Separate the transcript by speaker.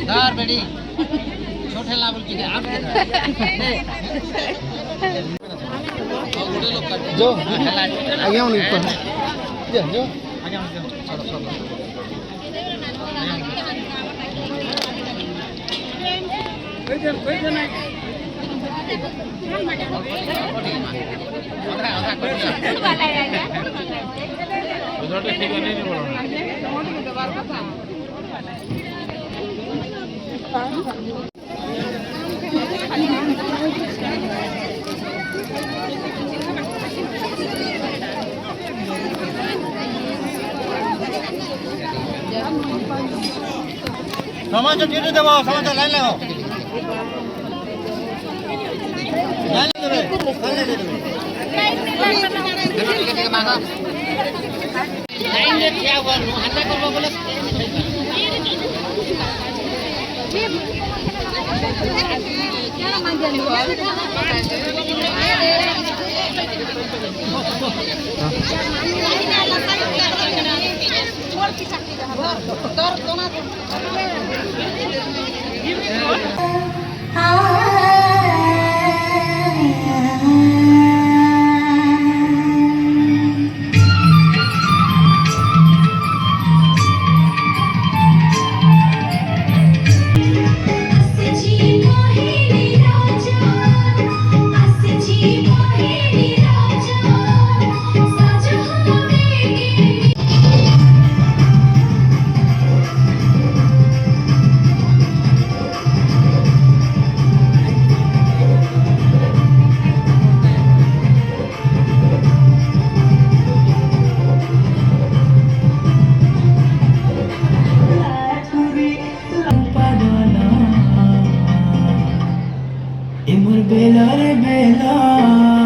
Speaker 1: दार बेड़ी छोटे लावल की आप जो आगे उन ऊपर जो जो आगे चलो चलो कोई जन समाज टीटी देबो समाज लाइन लगाओ लाइन देबे लाइन देबे टिकट मांगो लाइन रे क्या गर्नु हाता करबो बोले क्या मांगेलु Imur bela re bela